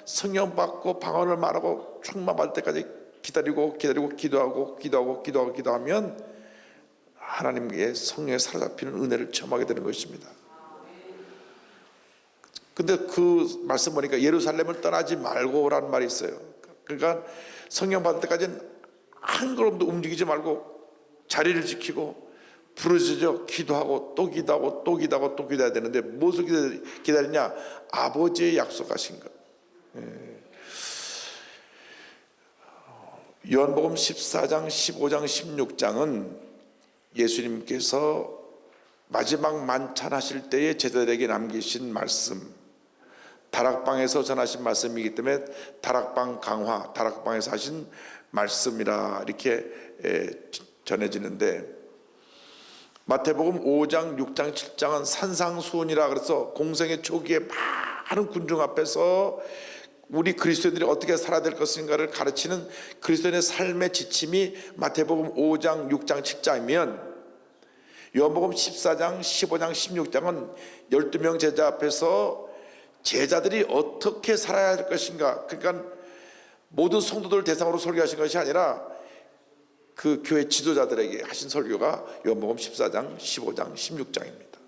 성령 받고 방언을 말하고 충만 받을 때까지 기다리고 기도하면 하나님의 성령에 사로잡히는 은혜를 체험하게 되는 것입니다. 근데 그 말씀 보니까 예루살렘을 떠나지 말고라는 말이 있어요. 그러니까 성령 받을 때까지는 한 걸음도 움직이지 말고 자리를 지키고 부르짖어 기도하고 또 기도하고 또 기도하고 또 기도해야 되는데 무엇을 기다리냐? 아버지의 약속하신 것. 요한복음 14장, 15장, 16장은 예수님께서 마지막 만찬하실 때에 제자들에게 남기신 말씀, 다락방에서 전하신 말씀이기 때문에 다락방 강화, 다락방에서 하신 말씀이라 이렇게 전해지는데, 마태복음 5장, 6장, 7장은 산상수훈이라 그래서 공생의 초기에 많은 군중 앞에서 우리 그리스도인들이 어떻게 살아야 될 것인가를 가르치는 그리스도인의 삶의 지침이 마태복음 5장, 6장, 7장이면 요한복음 14장, 15장, 16장은 12명 제자 앞에서 제자들이 어떻게 살아야 할 것인가, 그러니까 모든 성도들 대상으로 설교하신 것이 아니라 그 교회 지도자들에게 하신 설교가 요한복음 14장, 15장, 16장입니다.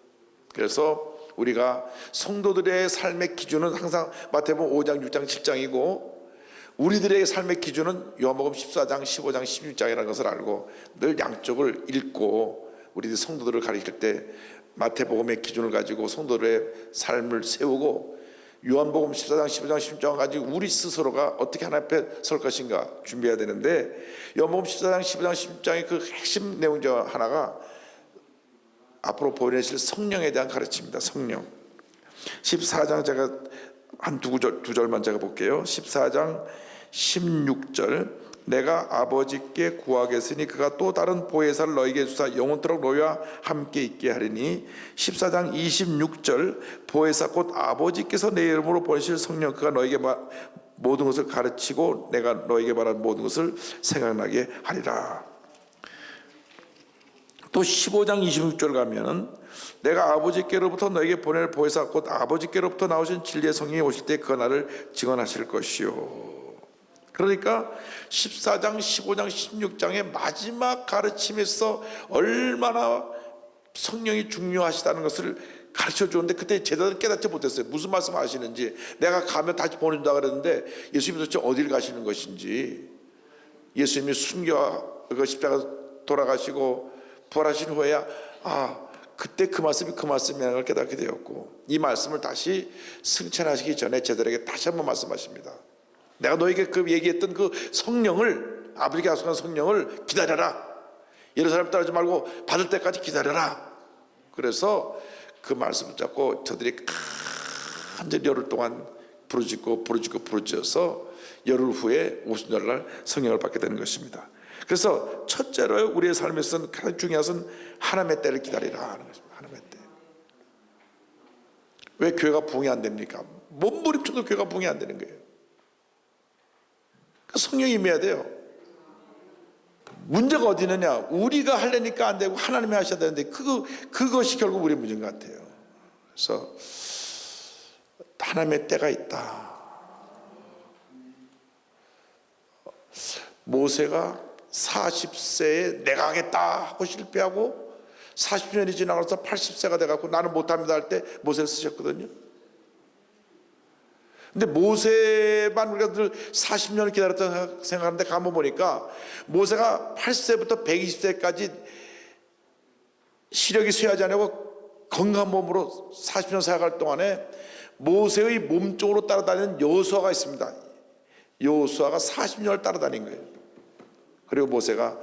그래서 우리가 성도들의 삶의 기준은 항상 마태복음 5장, 6장, 7장이고 우리들의 삶의 기준은 요한복음 14장, 15장, 16장이라는 것을 알고 늘 양쪽을 읽고 우리 성도들을 가르칠 때 마태복음의 기준을 가지고 성도들의 삶을 세우고 요한복음 14장, 15장, 16장 가지고 우리 스스로가 어떻게 하나님 앞에 설 것인가 준비해야 되는데, 요한복음 14장, 15장, 16장의 그 핵심 내용 중 하나가 앞으로 보내실 성령에 대한 가르침입니다. 성령. 14장 제가 한 두 절만 제가 볼게요. 14장 16절, 내가 아버지께 구하겠으니 그가 또 다른 보혜사를 너에게 주사 영원토록 너희와 함께 있게 하리니. 14장 26절, 보혜사 곧 아버지께서 내 이름으로 보내실 성령 그가 너에게 모든 것을 가르치고 내가 너에게 말한 모든 것을 생각나게 하리라. 또 15장 26절 가면은 내가 아버지께로부터 너에게 보낼 보혜사 곧 아버지께로부터 나오신 진리의 성령이 오실 때 그 나를 증언하실 것이요. 그러니까 14장, 15장, 16장의 마지막 가르침에서 얼마나 성령이 중요하시다는 것을 가르쳐 주는데, 그때 제자들은 깨닫지 못했어요. 무슨 말씀 하시는지. 내가 가면 다시 보내준다 그랬는데 예수님이 도대체 어디를 가시는 것인지, 예수님이 순교하고 십자가 돌아가시고 부활하신 후에야 그때 그 말씀이라는 걸 깨닫게 되었고, 이 말씀을 다시 승천하시기 전에 제자들에게 다시 한번 말씀하십니다. 내가 너에게 그 얘기했던 그 성령을, 아버지께 약속한 성령을 기다려라. 예루살렘 떠나지 말고 받을 때까지 기다려라. 그래서 그 말씀을 잡고 저들이 간절히 열흘 동안 부르짖어서 열흘 후에 오순절날 성령을 받게 되는 것입니다. 그래서 첫째로 우리의 삶에서는 가장 중요한 것은 하나님의 때를 기다리라 하는 것입니다. 하나님의 때. 왜 교회가 부흥이 안 됩니까? 몸부림쳐도 교회가 부흥이 안 되는 거예요. 성령이 임해야 돼요. 문제가 어디 있느냐? 우리가 하려니까 안 되고 하나님이 하셔야 되는데 그것이 결국 우리의 문제인 것 같아요. 그래서 하나님의 때가 있다. 모세가 40세에 내가 하겠다 하고 실패하고 40년이 지나가서 80세가 돼갖고 나는 못합니다 할 때 모세를 쓰셨거든요. 근데 모세만 우리가 늘 40년을 기다렸다고 생각하는데 가만 보니까 모세가 8세부터 120세까지 시력이 쇠하지 않고 건강한 몸으로 40년 살아갈 동안에 모세의 몸쪽으로 따라다니는 여호수아가 있습니다. 여호수아가 40년을 따라다닌 거예요. 그리고 모세가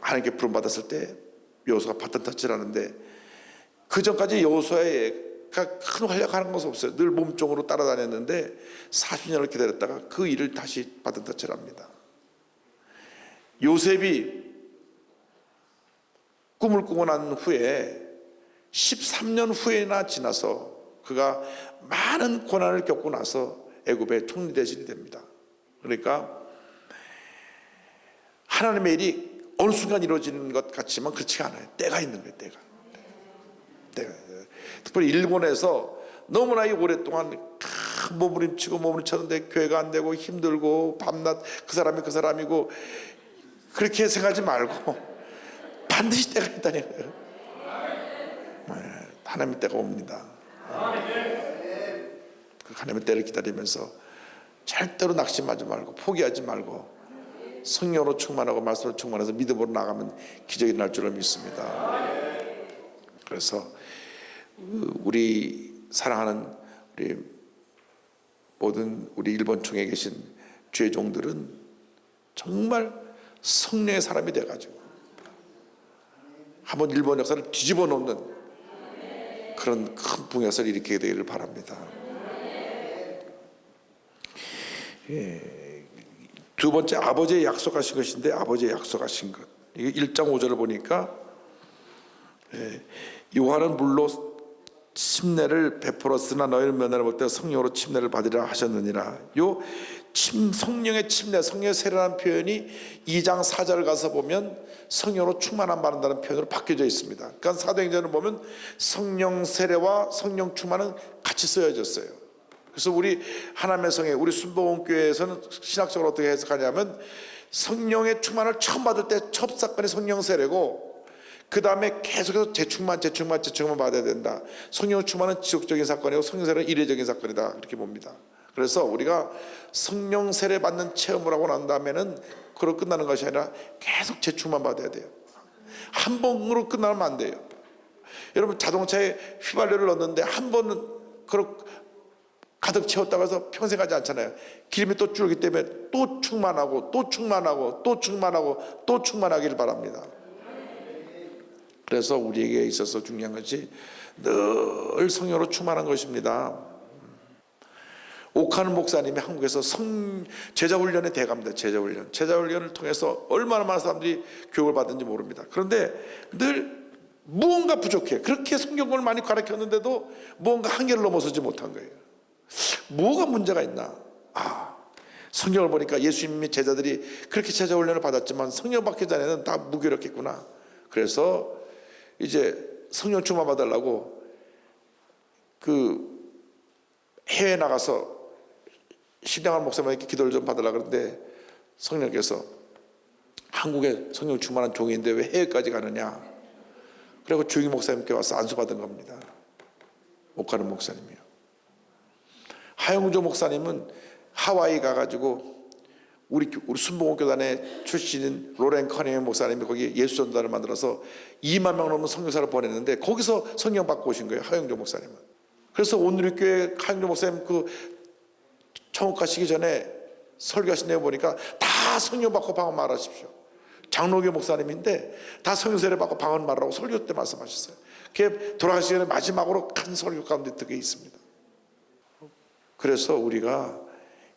하나님께 부름받았을 때 여호수아가 바톤 터치를 하는데, 그 전까지 여호수아의 큰 활약하는 것은 없어요. 늘 몸종으로 따라다녔는데 40년을 기다렸다가 그 일을 다시 받은 터치를 합니다. 요셉이 꿈을 꾸고 난 후에 13년 후에나 지나서 그가 많은 고난을 겪고 나서 애굽의 총리 대신이 됩니다. 그러니까 하나님의 일이 어느 순간 이루어지는 것 같지만 그렇지가 않아요. 때가 있는 거예요. 때가. 특별히 일본에서 너무나 오랫동안 몸부림치는데 교회가 안 되고 힘들고 밤낮 그 사람이 그 사람이고 그렇게 생각하지 말고 반드시 때가 있다니까요. 하나님의 때가 옵니다. 그 하나님의 때를 기다리면서 절대로 낙심하지 말고 포기하지 말고 성령으로 충만하고 말씀으로 충만해서 믿음으로 나가면 기적이 날 줄을 믿습니다. 그래서 우리 사랑하는 우리 모든 우리 일본 총에 계신 주의 종들은 정말 성령의 사람이 돼가지고 한번 일본 역사를 뒤집어 놓는 그런 큰 붕역사를 일으키게 되기를 바랍니다. 두 번째, 아버지의 약속하신 것인데, 아버지의 약속하신 것, 이게 1장 5절을 보니까 요한은 물로 침례를 베풀었으나 너희는 면회를 볼 때 성령으로 침례를 받으리라 하셨느니라. 요 성령의 침례, 성령의 세례라는 표현이 2장 4절 가서 보면 성령으로 충만함 받는다는 표현으로 바뀌어져 있습니다. 그러니까 사도행전을 보면 성령 세례와 성령 충만은 같이 쓰여졌어요. 그래서 우리 하나님의 성회, 우리 순복음교회에서는 신학적으로 어떻게 해석하냐면 성령의 충만을 처음 받을 때 첫 사건이 성령 세례고, 그 다음에 계속해서 재충만 받아야 된다. 성령 충만은 지속적인 사건이고 성령 세례는 이례적인 사건이다, 그렇게 봅니다. 그래서 우리가 성령 세례 받는 체험을 하고 난 다음에는 그로 끝나는 것이 아니라 계속 재충만 받아야 돼요. 한 번으로 끝나면 안 돼요. 여러분 자동차에 휘발유를 넣는데 한 번은 가득 채웠다고 해서 평생 가지 않잖아요. 기름이 또 줄기 때문에 또 충만하고 또 충만하고 또 충만하고 또 충만하기를 바랍니다. 그래서 우리에게 있어서 중요한 것이 늘 성령으로 충만한 것입니다. 오카는 목사님이 한국에서 제자훈련의 대가입니다. 제자훈련을 통해서 얼마나 많은 사람들이 교육을 받은지 모릅니다. 그런데 늘 무언가 부족해. 그렇게 성경을 많이 가르쳤는데도 무언가 한계를 넘어서지 못한 거예요. 뭐가 문제가 있나? 성경을 보니까 예수님의 제자들이 그렇게 제자훈련을 받았지만 성령 받기 전에는 다 무기력했구나. 그래서 이제 성령 충만 받으려고 해외에 나가서 신령한 목사님에게 기도를 좀 받으려고 그러는데 성령께서 한국에 성령 충만한 종인데 왜 해외까지 가느냐. 그리고 주기 목사님께 와서 안수받은 겁니다. 오카는 목사님이요. 하영조 목사님은 하와이 가가지고 우리 순복음교단의 출신인 로렌 커닝 목사님이 거기 예수전단을 만들어서 2만 명 넘는 선교사를 보냈는데 거기서 성령 받고 오신 거예요. 하영조 목사님은. 그래서 오늘 교회 하영조 목사님 천국 가시기 전에 설교하신 내용 보니까 다 성령 받고 방언 말하십시오. 장로교 목사님인데 다 성령 세례 받고 방언 말하라고 설교 때 말씀하셨어요. 그게 돌아가시기 전에 마지막으로 큰 설교 가운데 그게 있습니다. 그래서 우리가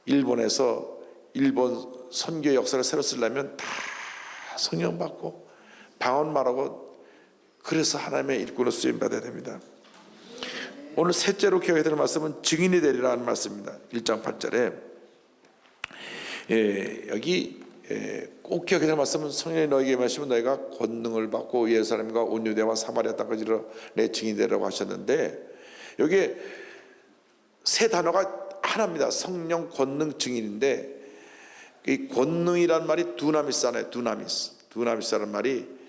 일본에서 일본 선교 역사를 새로 쓰려면 다 성령 받고 방언 말하고 그래서 하나님의 일꾼으로 쓰임 받아야 됩니다. 오늘 셋째로 기억해야 될 말씀은 증인이 되리라는 말씀입니다. 1장 8절에 여기 꼭 기억해야 될 말씀은 성령이 너에게 임하시면 너희가 권능을 받고 예루살렘과 온 유대와 사마리아 땅까지 내 증인이 되라고 하셨는데 여기에 세 단어가 하나입니다. 성령, 권능, 증인인데 이 권능이란 말이 두나미스잖아요. 두나미스라는 말이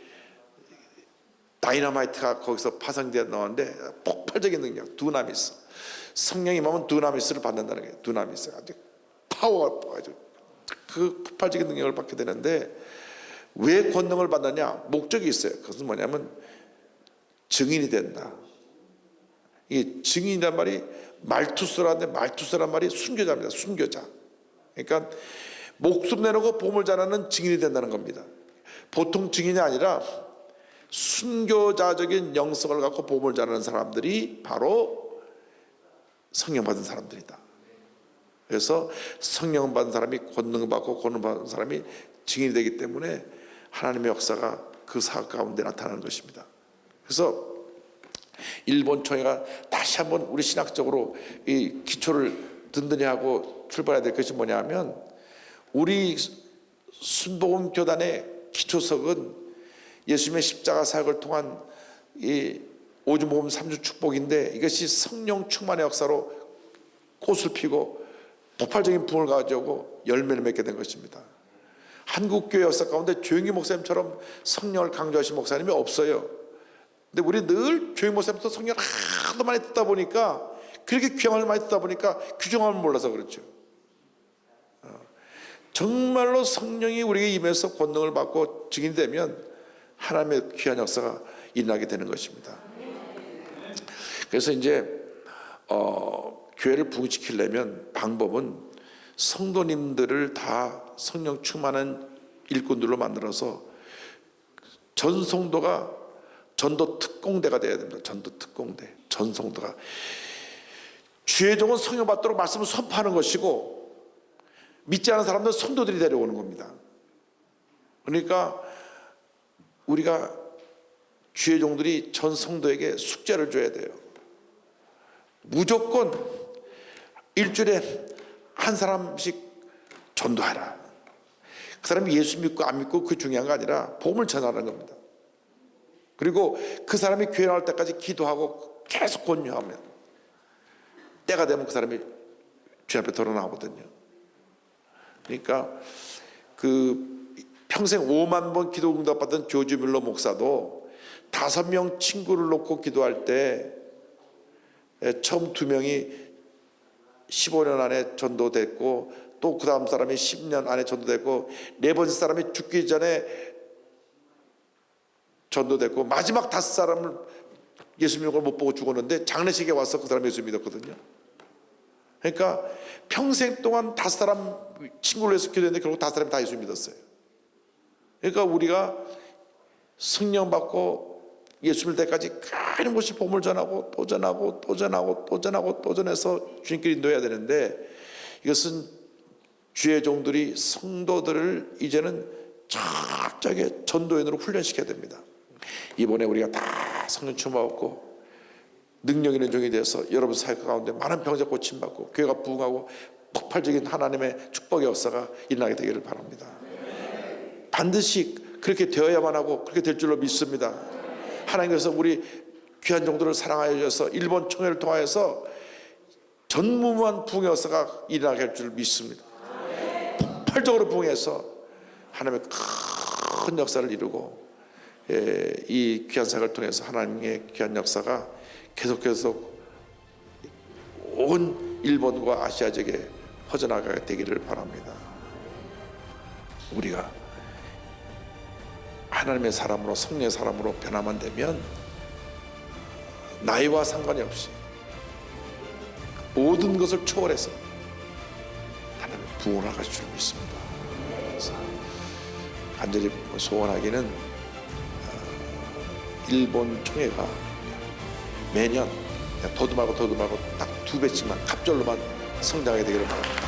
다이너마이트가 거기서 파생되어 나왔는데 폭발적인 능력, 두나미스. 성령이 임하면 두나미스를 받는다는 거예요. 두나미스. 아주 파워가 아주 그 폭발적인 능력을 받게 되는데 왜 권능을 받느냐? 목적이 있어요. 그것은 뭐냐면 증인이 된다. 이 증인이란 말이 말투스라는데 말투스란 말이 순교자입니다. 순교자. 그러니까 목숨 내놓고 보물 전하는 증인이 된다는 겁니다. 보통 증인이 아니라 순교자적인 영성을 갖고 보물 전하는 사람들이 바로 성령 받은 사람들이다. 그래서 성령 받은 사람이 권능 받고 권능 받은 사람이 증인이 되기 때문에 하나님의 역사가 그 사역 가운데 나타나는 것입니다. 그래서 일본 총회가 다시 한번 우리 신학적으로 이 기초를 든든히 하고 출발해야 될 것이 뭐냐면 우리 순복음 교단의 기초석은 예수님의 십자가 사역을 통한 이 오주복음 3주 축복인데 이것이 성령 충만의 역사로 꽃을 피고 폭발적인 부흥을 가져오고 열매를 맺게 된 것입니다. 한국교회 역사 가운데 조영기 목사님처럼 성령을 강조하신 목사님이 없어요. 근데 우리 늘 조영기 목사님부터 성령을 하도 많이 듣다 보니까 그렇게 귀함을 많이 듣다 보니까 규정함을 몰라서 그렇죠. 정말로 성령이 우리에게 임해서 권능을 받고 증인이 되면 하나님의 귀한 역사가 일어나게 되는 것입니다. 그래서 이제 교회를 부흥시키려면 방법은 성도님들을 다 성령 충만한 일꾼들로 만들어서 전 성도가 전도 특공대가 되어야 됩니다. 전도 특공대, 전 성도가 주의 종은 성령 받도록 말씀을 선포하는 것이고 믿지 않은 사람들은 성도들이 데려오는 겁니다. 그러니까 우리가 주의 종들이 전 성도에게 숙제를 줘야 돼요. 무조건 일주일에 한 사람씩 전도하라. 그 사람이 예수 믿고 안 믿고 그 중요한 거 아니라 복음을 전하는 겁니다. 그리고 그 사람이 교회 나올 때까지 기도하고 계속 권유하면 때가 되면 그 사람이 주 앞에 돌아 나오거든요. 그러니까 평생 5만 번 기도 응답받은 조지 뮬러 목사도 5명 친구를 놓고 기도할 때 처음 2명이 15년 안에 전도됐고 또 그 다음 사람이 10년 안에 전도됐고 네 번째 사람이 죽기 전에 전도됐고 마지막 5사람을 예수 믿는 걸 못 보고 죽었는데 장례식에 와서 그 사람 예수 믿었거든요. 그러니까 평생 동안 5사람 친구를 해서 기도했는데 결국 5사람이 다 예수 믿었어요. 그러니까 우리가 성령 받고 예수 믿을 때까지 끊임없이 복음을 전하고 또 전하고 또 전하고 또 전하고 또 전해서 주님께 인도해야 되는데, 이것은 주의 종들이 성도들을 이제는 철저하게 전도인으로 훈련시켜야 됩니다. 이번에 우리가 다 성령 충만받고 능력 있는 종이 되어서 여러분 사역 가운데 많은 병자 고침받고 교회가 부흥하고 폭발적인 하나님의 축복의 역사가 일어나게 되기를 바랍니다. 반드시 그렇게 되어야만 하고 그렇게 될 줄로 믿습니다. 하나님께서 우리 귀한 종들을 사랑하여 주셔서 일본 총회를 통하여서 전무후무한 부흥의 역사가 일어나게 할 줄 믿습니다. 폭발적으로 부흥해서 하나님의 큰 역사를 이루고, 이 귀한 사역을 통해서 하나님의 귀한 역사가 계속해서 온 일본과 아시아 지역에 퍼져나가게 되기를 바랍니다. 우리가 하나님의 사람으로, 성령의 사람으로 변화만 되면 나이와 상관이 없이 모든 것을 초월해서 하나님 부흥을 하실 줄 믿습니다. 그래서 간절히 소원하기는 일본 총회가 매년 더듬하고 딱 2배씩만 갑절로만 성장하게 되기를 바랍니다.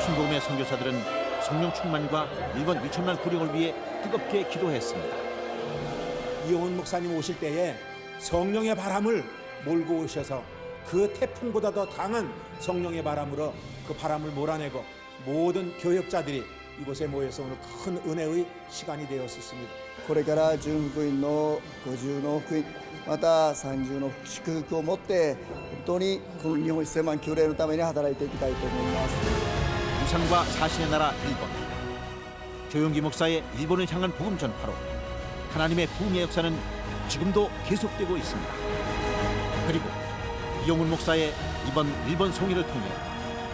순복음의 선교사들은 성령 충만과 일본 2천만 구령을 위해 뜨겁게 기도했습니다. 이용훈 목사님 오실 때에 성령의 바람을 몰고 오셔서 그 태풍보다 더 강한 성령의 바람으로 그 바람을 몰아내고 모든 교역자들이 이곳에 모여서 오늘 큰 은혜의 시간이 되었습니다. これから純福音の50の福音また30の祝福を持って本当にこの日本1000万教例のために働いていきたいと思います。 우상과 사신의 나라 일본, 조용기 목사의 일본을 향한 복음 전파로 하나님의 부흥의 역사는 지금도 계속되고 있습니다. 그리고 이용훈 목사의 이번 일본 송일을 통해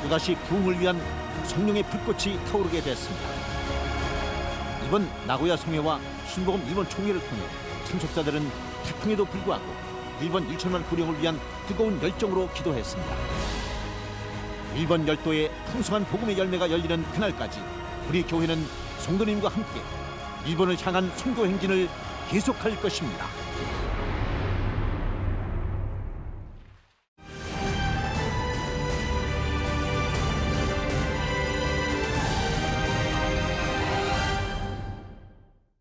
또다시 부흥을 위한 성령의 불꽃이 타오르게 됐습니다. 이번 나고야 송회와 순복음 일본 총회를 통해 참석자들은 태풍에도 불구하고 일본 1천만 구령을 위한 뜨거운 열정으로 기도했습니다. 일본 열도에 풍성한 복음의 열매가 열리는 그날까지 우리 교회는 성도님과 함께 일본을 향한 선교 행진을 계속할 것입니다.